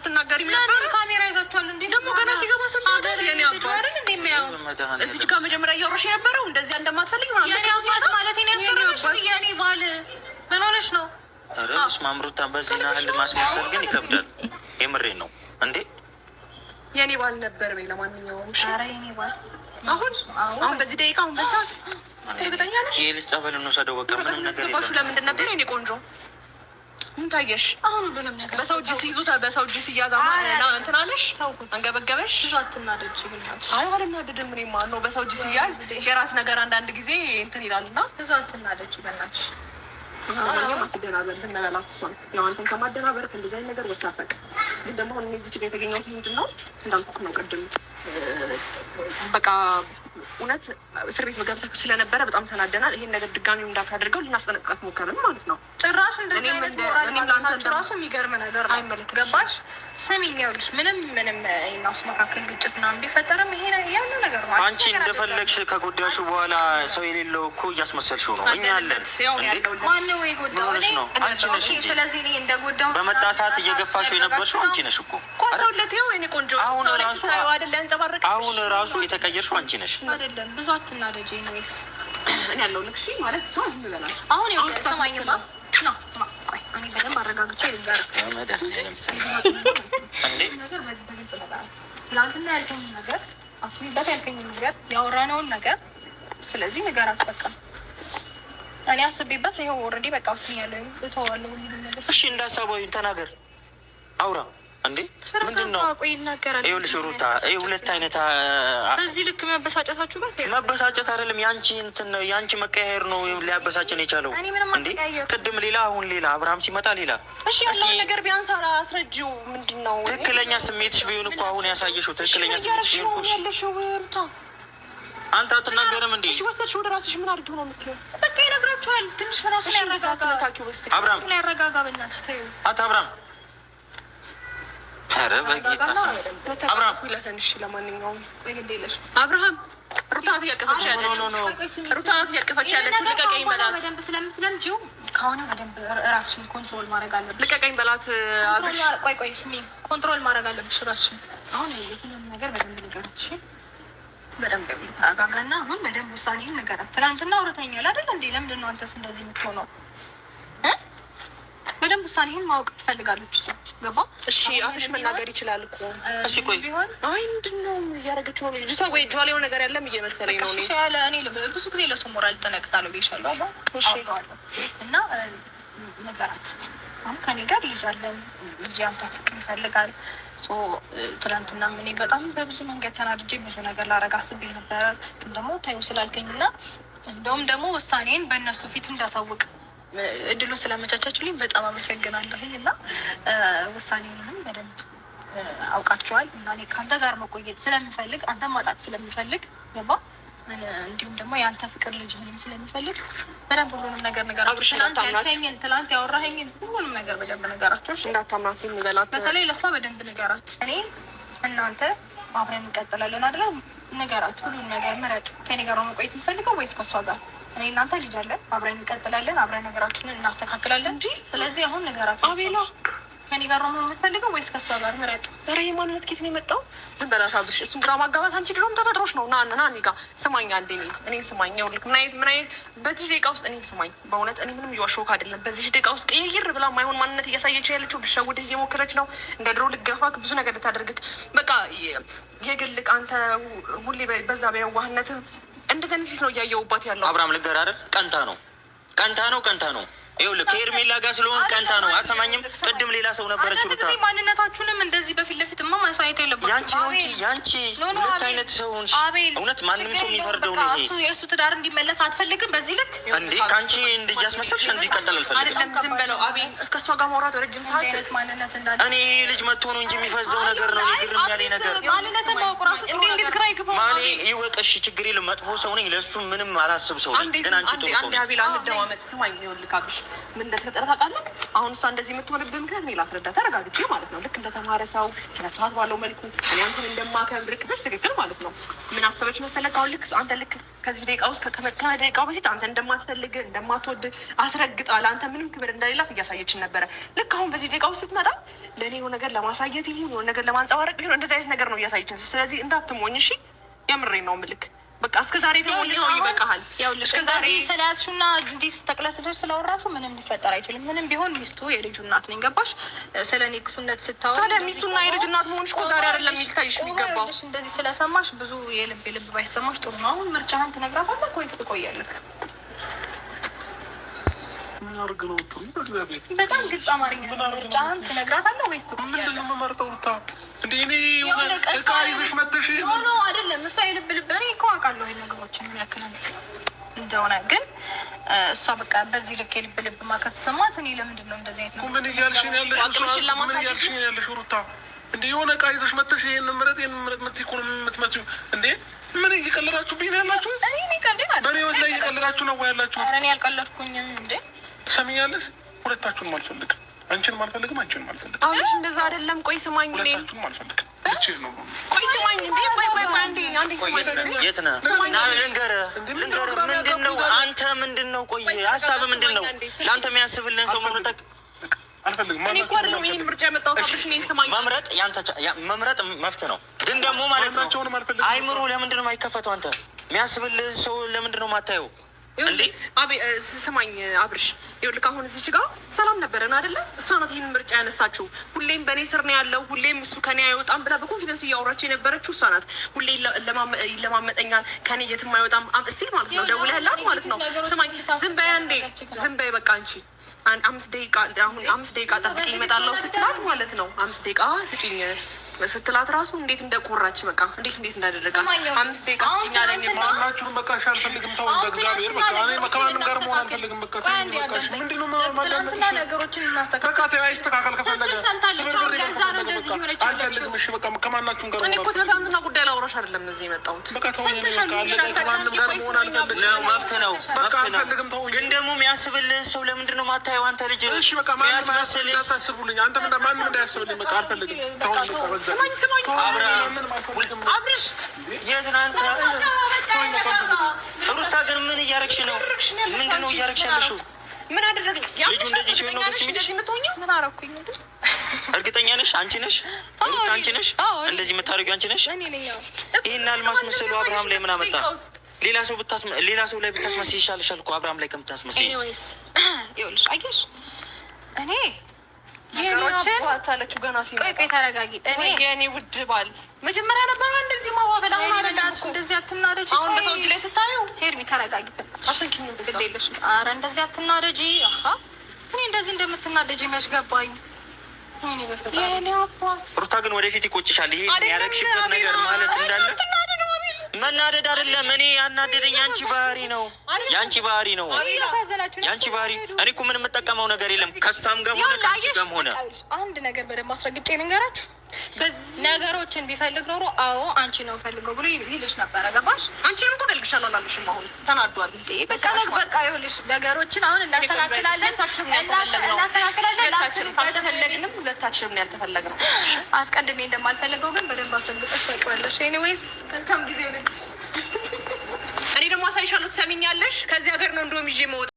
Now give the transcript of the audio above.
አትናገሪም ነበር? ካሜራ ይዛችኋል እንዴ? ደግሞ ገና ሲገባ ሰምተህ የኔ አባት እዚህ ጋር መጀመሪያ እያወራሽ የነበረው እንደዚያ እንደማትፈልግ ማለት ነው። የኔ አባት ማለት ነው ያስገረመሽ። የኔ ባል ምን ሆነሽ ነው? ረስ ማምሩታ በዚህ ናህል ማስመሰል ግን ይከብዳል። የምሬ ነው እንዴ? የኔ ባል ነበር በይ። ለማንኛውም ኧረ የኔ ባል አሁን በዚህ ደቂቃ አሁን በዛ እርግጠኛ ነሽ? ይሄ ልጅ ጸበል እንውሰደው በቃ ምንም ነገር የለም። ለምንድን ነበር የኔ ቆንጆ? ምን ታየሽ? አሁን ሁሉንም ነገር በሰው እጅ ሲይዙት በሰው እጅ ሲያዝ እንትን አለሽ? አንገበገበሽ? ብዙ አትናደጅ ብናለሽ። አይ አልናደድም። እኔማ ነው በሰው እጅ ሲያዝ የራስ ነገር አንዳንድ ጊዜ እንትን ይላልና ብዙ አትናደጅ ብናለሽ። አትደናበር ትነበላት እሷን ያው አንተን ከማደናበር እንደዚህ አይነት ነገር ወታፈቅ ግን ደግሞ አሁን እዚህ ጋር የተገኘሁት ምንድን ነው እንዳልኩት ነው ቅድም በቃ እውነት እስር ቤት መገብተህ ስለነበረ በጣም ተናደናል። ይሄን ነገር ድጋሚው እንዳታደርገው ልናስጠነቅቃት ሞከርን ማለት ነው። ጭራሽ እንደዚህ አይነት ሞራል ላንተ ራሱ የሚገርም ነገር አይመለከትም። ገባሽ? ስሚኝ ይኸውልሽ ምንም እናሱ መካከል ግጭት ምናምን ቢፈጠርም ይሄ ያለ ነገር ነው። አንቺ እንደፈለግሽ ከጎዳሹ በኋላ ሰው የሌለው እኮ እያስመሰልሽው ነው። እኛ አለን ማነው የጎዳው? አንቺ ነሽ። ስለዚህ እኔ እንደጎዳው በመጣ ሰዓት እየገፋሽው የነበርሽው አንቺ ነሽ እኮ። አሁን ራሱ የተቀየርሽው አንቺ ነሽ አይደለም? ብዙ አትናደጂ ነውስ እኔ ያለው ልክሽ ማለት እሷ ዝም ብላለች። አሁን ይኸውልሽ ሰማኝማ ነው ቆይ እኔ በደንብ አረጋግጬ ልንገርህ። ትናንትና ያልከኝ ነገር አስቢበት፣ ያልከኝ ነገር ያወራነውን ነገር ስለዚህ ንገራት በቃ። እኔ አስቤበት ይኸው ኦልሬዲ በቃ ወስኛለሁ፣ እተዋለሁ ሁሉንም ነገር። እሺ እንዳሳባዩ ተናገር፣ አውራ እንዴ ምንድን ነው? ይኸውልሽ ሩታ ይሄ ሁለት አይነት በዚህ ልክ መበሳጨታችሁ ጋር መበሳጨት አይደለም፣ ያንቺ እንትን ነው ያንቺ መቀያየር ነው ሊያበሳጨን የቻለው እንዴ። ቅድም ሌላ አሁን ሌላ አብርሃም ሲመጣ ሌላ። እሺ ያለውን ነገር ቢያንስ አስረጂው። ምንድን ነው ትክክለኛ ስሜትሽ ቢሆን እኮ አሁን ያሳየሽው ትክክለኛ ስሜትሽ ቢሆን እኮ ያለሽው ሩታ አንተ አትናገርም እንዴ? እሺ ወሰድሽ ወደ ራስሽ ምን አድርጊው ነው የምትይው? በቃ ይነግራችኋል። ትንሽ ራሱን ያረጋጋ አብርሃም ያረጋጋ በእናትሽ ተይው። አብርሃም ኧረ በጌታ አብርሃም ይላተንሽ። ለማንኛውም አብርሃም ሩታት እያቀፈች ያለችው ልቀቀኝ በላት። በደንብ ስለምትለምጂው ከሆነ በደንብ ራስሽን ኮንትሮል ማድረግ አለብሽ። ልቀቀኝ በላት። ቆይ ስሚ፣ ኮንትሮል ማድረግ አለብሽ ራስሽን። አሁን ይሄንን ነገር በደንብ ንገራት እሺ። በደንብ ተረጋጋና አሁን በደንብ ውሳኔህን ንገራት። ትናንትና አውርተኛል አይደል እንዴ? ለምንድን ነው አንተስ እንደዚህ የምትሆነው? በደንብ ውሳኔህን ማወቅ ትፈልጋለች እሷ። ገባ? እሺ አፍሽ መናገር ይችላል እኮ። እሺ ቆይ አይ ምንድን ነው እያደረገችው ነው ልጅቷ? ወይ ጇ ላይ ነገር ያለም እየመሰለኝ ነው። እሺ ያለ እኔ ብዙ ጊዜ ለሰው ሞራል እጠነቅቃለሁ ብዬሻለሁ። እሺ እና ነገራት። አሁን ከኔ ጋር ልጅ አለን። ልጅ አንተ ፍቅር ይፈልጋል። ትናንትና እኔ በጣም በብዙ መንገድ ተናድጄ ብዙ ነገር ላረግ አስቤ ነበረ። ግን ደግሞ ታዩ ስላልከኝና እንደውም ደግሞ ውሳኔን በእነሱ ፊት እንዳሳውቅ እድሉ ስላመቻቻችሁልኝ በጣም አመሰግናለሁኝ። እና ውሳኔንም በደንብ አውቃቸዋል። እና እኔ ከአንተ ጋር መቆየት ስለምፈልግ አንተ ማጣት ስለምፈልግ ገባ። እንዲሁም ደግሞ የአንተ ፍቅር ልጅህንም ስለምፈልግ በደንብ ሁሉንም ነገር ነገራቸው። ትላንት ያወራኸኝን ሁሉንም ነገር በደንብ ነገራቸው። እንዳታምናት ዝም በላት። በተለይ ለእሷ በደንብ ነገራት። እኔ እናንተ አብረን እንቀጥላለን አይደለ? ነገራት። ሁሉም ነገር ምረጥ። ከኔ ጋር መቆየት የምፈልገው ወይስ ከእሷ ጋር? እኔ እናንተ ልጅ አለን፣ አብረን እንቀጥላለን፣ አብረን ነገራችንን እናስተካክላለን። ስለዚህ አሁን ነገራት። አቤላ ከኔ ጋር ነው የምትፈልገው ወይስ ከእሷ ጋር? ምረጥ። ኧረ የማንነት ኬት ነው የመጣው? ዝም በላት አብሽ። እሱን ግራ ማጋባት አንቺ ድሮም ተፈጥሮሽ ነው። ና እኔ ጋር ስማኝ አንዴ። እኔን ስማኝ። ይኸውልህ ምን አይነት በዚህ ደቂቃ ውስጥ እኔን ስማኝ። በእውነት እኔ ምንም እየዋሸሁህ አይደለም። በዚህ ደቂቃ ውስጥ ቀይር ብላ ማይሆን ማንነት እያሳየች ያለችው ልትሸውድህ እየሞከረች ነው። እንደ ድሮ ልትገፋክ ብዙ ነገር ልታደርግክ በቃ የግልቅ አንተ ሁሌ በዛ በየዋህነትህ እንደ ትንሽ ነው እያየሁባት ያለው። አብርሃም ልንገርህ አይደል? ቀንታ ነው ይኸውልህ ከኤርሜላ ጋር ስለሆን ቀንታ ነው። አሰማኝም ቅድም ሌላ ሰው ነበረች ሩታ። ማንነታችሁንም እንደዚህ በፊት ለፊትማ ማሳየት የለባችሁም። ያንቺ ሁለት አይነት ሰው እውነት ማንም ሰው የሚፈርደው ነው። እሱ የእሱ ትዳር እንዲመለስ አትፈልግም? በዚህ ልክ እንዴ ከአንቺ እንዲያስመሰልሽ እንዲቀጥል አልፈልግም። አይደለም ዝም በለው አቤል። ከእሷ ጋር ማውራት ረጅም ሰዓት አይነት ማንነት እንዳለ እኔ ልጅ መጥቶ ነው እንጂ የሚፈዘው ነገር ነው። ይግርም ያለኝ ነገር ማንነትን ማወቅ ራሱ እንዴት ግራ ይገባል። ማኔ ይወቅሽ ችግር የለም። መጥፎ ሰው ነኝ፣ ለእሱ ምንም አላስብ ሰው ነኝ። ግን አንቺ ጥሩ ሰው ነኝ። አንዴ አቤል አንደማመጥ ስማኝ። ይኸውልህ አብሽ ምን እንደተፈጠረ ታውቃለህ? አሁን እሷ እንደዚህ የምትሆንብህ ምክንያት እኔ ላስረዳ ተረጋግቼ ማለት ነው። ልክ እንደተማረ ሰው ስነ ስርዓት ባለው መልኩ እኔ አንተን እንደማከብርህ በትክክል ማለት ነው። ምን አሰበች መሰለህ? አሁን ልክ አንተ ልክ ከዚህ ደቂቃ ውስጥ ከደቂቃው በፊት አንተ እንደማትፈልግ እንደማትወድ አስረግጣ ለአንተ ምንም ክብር እንደሌላት እያሳየችን ነበረ። ልክ አሁን በዚህ ደቂቃ ውስጥ ስትመጣ ለእኔ የሆነ ነገር ለማሳየት ይሁን የሆነ ነገር ለማንጸባረቅ ይሁን እንደዚህ አይነት ነገር ነው እያሳየችን። ስለዚህ እንዳትሞኝ እሺ። የምሬን ነው ምልክ በቃ እስከ ዛሬ ተሞኝ ነው ይበቃሃል። እስከ ዛሬ ስለያዝሹና እንዲህ ስተቅለስለሽ ስላወራሹ ምንም ሊፈጠር አይችልም። ምንም ቢሆን ሚስቱ የልጁ እናት ነኝ። ገባሽ? ስለ እኔ ክፉነት ስታወራ ታዲያ ሚስቱና የልጁ እናት መሆንሽ እኮ ዛሬ አይደለም የሚታይሽ የሚገባው። እንደዚህ ስለሰማሽ ብዙ የልብ ባይሰማሽ ጥሩ ነው። አሁን ምርጫህን ትነግራታለህ ወይስ ትቆያለህ? በጣም ግልጽ አማርኛ ምርጫህን ትነግራታለህ ወይስ ትቆያለህ? አይደለም እሷ የልብ እኔ እኮ አውቃለሁ ነገሮችን ምን ያክል እንደሆነ፣ ግን እሷ በቃ በዚህ ልክ የልብ ልብ ማከት ሰማት። እኔ ለምንድን ነው እንደዚህ አይነት ምን እያልሽኝ ያለሽ ሩታ? እንደ የሆነ ዕቃ ይዘሽ መጥተሽ ይሄን ምረጥ የምትይ እኮ ነው የምትመስዪው። እንዴ ምን እየቀለዳችሁብኝ ነው ያላችሁት? በእኔ ወስ ላይ እየቀለዳችሁ ነው ያላችሁት? ኧረ እኔ አልቀለድኩኝም። እንዴ ትሰሚኛለሽ? ሁለታችሁንም አልፈልግም። አንቺንም አልፈልግም፣ አንቺንም አልፈልግም። አሁንሽ እንደዛ አይደለም። ቆይ ስማኝ፣ እኔ ሁለታችሁንም አልፈልግም። ብቻዬን ነው። ቆይ ስማኝ፣ እንዴ ቆይ አንዴ ስማኝ። የት ነህ? ና ልንገርህ። ምንድን ነው አንተ? ምንድን ነው? ቆይ ሀሳብህ ምንድን ነው? ለአንተ የሚያስብልን ሰው መምረጥ አልፈልግም። እኔ እኮ አይደለም ይሄን ምርጫ ያመጣሁት። አብርሽ እኔን ስማኝ። መምረጥ መፍትህ ነው፣ ግን ደግሞ ማለት ነው አይምሮ ለምንድን ነው የማይከፈተው? አንተ የሚያስብልን ሰው ለምንድን ነው የማታየው? ስማኝ አብርሽ፣ ይኸውልህ አሁን እዚች ጋር ሰላም ነበረን አይደለ? እሷ ናት ይህን ምርጫ ያነሳችው። ሁሌም በእኔ ስር ነው ያለው፣ ሁሌም እሱ ከኔ አይወጣም ብላ በኮንፊደንስ እያወራች የነበረችው እሷ ናት። ሁሌ ይለማመጠኛል፣ ከኔ የትም አይወጣም እስቲል ማለት ነው። ደውለህላት ማለት ነው። ስማኝ፣ ዝም በይ አንዴ፣ ዝም በይ በቃ። አንቺ 5 ደቂቃ ጠብቂ ይመጣለው ስትላት ማለት ነው። 5 ደቂቃ ስጪኝ ስትላት ራሱ እንዴት እንደቆራች በቃ እንዴት እንዳደረጋት 5 ደቂቃ ስጪኝ አለኝ። ማናችሁንም በቃ እሺ፣ አልፈልግም። ተው እግዚአብሔር በቃ እኔ ከማንም ጋር መሆን አልፈልግም። በቃ ምንድነው ትናንትና ነገሮችን እናስተካክል። በቃ ተያይስተካከል ከፈለገ ከዛ ነው እንደዚህ ሆነች ያለችው። እሺ በቃ ከማናችሁም ጋር እኔ እኮ ስለ ትናንትና ጉዳይ ላወራሽ አይደለም እዚህ የመጣሁት። በቃ ተወኝ። ከማንም ጋር መሆን አልፈልግም። መፍትህ ነው። ግን ደግሞ የሚያስብልህ ሰው ለምንድን ነው የማታየው? አንተ ልጅ እሺ በቃ ማንም እንዳያስብልኝ፣ አንተ ማንም እንዳያስብልኝ። በቃ አልፈልግም። ተወኝ። ስማኝ አብርሽ፣ የትናንት ሩታ ግን ምን እያረግሽ ነው? ምንድን ነው እያረግሽ ያለሽው? ምን አደረግኝ? ልጁ እንደዚህ ሲሆን ነው እንደዚህ የምትሆኚው? ምን አደረኩኝ? እርግጠኛ ነሽ? አንቺ ነሽ ሩታ? አንቺ ነሽ እንደዚህ የምታደርጊው? አንቺ ነሽ? ይህን አልማስመሰሉ አብርሃም ላይ ምን አመጣ? ሌላ ሰው ላይ ብታስመስይ ይሻልሻል እኮ አብርሃም ላይ ከምታስመስይ። ይኸውልሽ አየሽ እኔ አለችው ገና ሲመጣ። ቆይ ተረጋጊ። የኔ ውድ ባል መጀመሪያ ነበረ እንደዚህ ማዋበል። አሁን አይደለም እንደዚህ አትናደጂ። አሁን በሰው እጅ ላይ ስታዩ ሄርሚ ተረጋጊ። አትንኪኝ ግዴለሽ። ኧረ እንደዚህ አትናደጂ። እኔ እንደዚህ እንደምትናደጂ መች ገባኝ። የኔ አባት ሩታ ግን ወደፊት ይቆጭሻል። ይሄ ያደረግሽበት ነገር ማለት እንዳለ መናደድ አይደለም። እኔ ያናደደኝ ያንቺ ባህሪ ነው። ያንቺ ባህሪ እኔ እኮ ምን የምጠቀመው ነገር የለም ከሷም ጋር ሆነ ከአንቺ ጋርም ሆነ። አንድ ነገር በደንብ አስረግጬ ልንገራችሁ። ነገሮችን ቢፈልግ ኖሮ አዎ አንቺ ነው ፈልገው ብሎ ይልሽ ነበረ። ገባሽ? አንቺንም እኮ ፈልግሻለሁ አላለሽም? አሁን ተናዷል። በቃ ይኸውልሽ ነገሮችን አሁን እናስተካክላለን። ሁለታችንም ያልተፈለግነው አስቀድሜ እንደማልፈልገው ግን በደንብ አስረግጠሽ ታውቂዋለሽ። ኤኒዌይስ መልካም ጊዜ። እኔ ደግሞ አሳይሻለሁ። ትሰሚኛለሽ? ከዚህ ሀገር ነው እንደውም ይዤ መውጣት